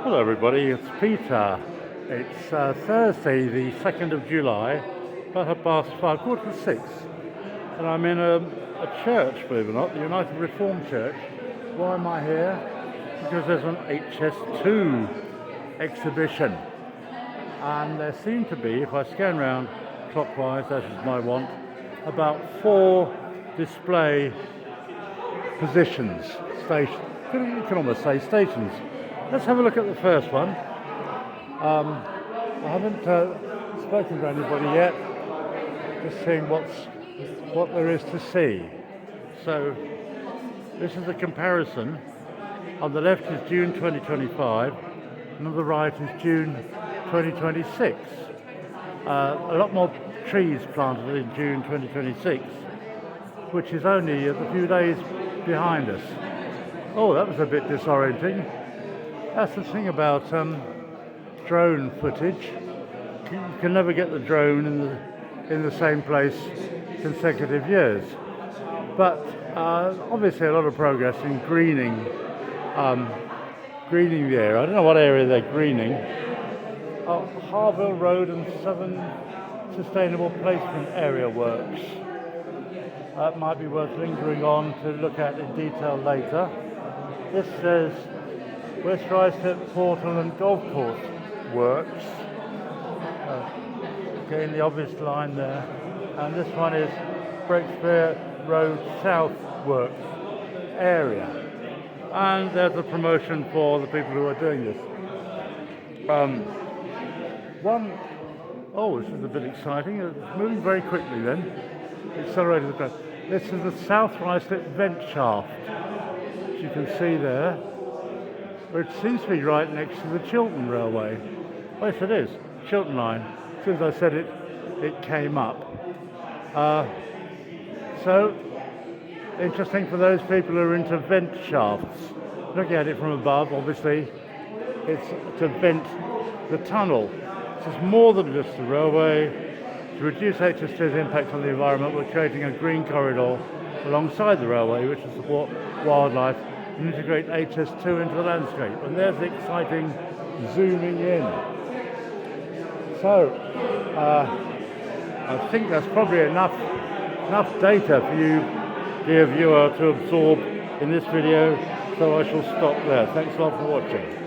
Hello everybody, it's Peter. It's Thursday the 2nd of July, about 5:15, and I'm in a church, believe it or not, the United Reformed Church. Why am I here? Because there's an HS2 Exhibition, and there seem to be, if I scan around clockwise, as is my wont, about 4 display positions, stations, you can almost say stations. Let's have a look at the first one. I haven't spoken to anybody yet, just seeing what there is to see. So this is a comparison. On the left is June 2025, and on the right is June 2026. A lot more trees planted in June 2026, which is only a few days behind us. Oh, that was a bit disorienting. That's the thing about drone footage. You can never get the drone in the same place consecutive years. But obviously a lot of progress in greening the area. I don't know what area they're greening. Harville Road and Southern Sustainable Placement Area works. That might be worth lingering on to look at in detail later. This says West Rystead Portal and Golf Course works. Again, the obvious line there. And this one is Breakspear Road South works area. And there's a promotion for the people who are doing this. This is a bit exciting. It's moving very quickly then. Accelerated the press. This is the South Rystead vent shaft, as you can see there, which seems to be right next to the Chiltern Railway. Oh, yes, it is. Chiltern Line. As soon as I said it, it came up. So, interesting for those people who are into vent shafts. Looking at it from above, obviously, it's to vent the tunnel. This is more than just the railway. To reduce HS2's impact on the environment, we're creating a green corridor alongside the railway, which will support wildlife and integrate HS2 into the landscape. And there's the exciting zooming in. So, I think that's probably enough data for you, dear viewer, to absorb in this video, so I shall stop there. Thanks a lot for watching.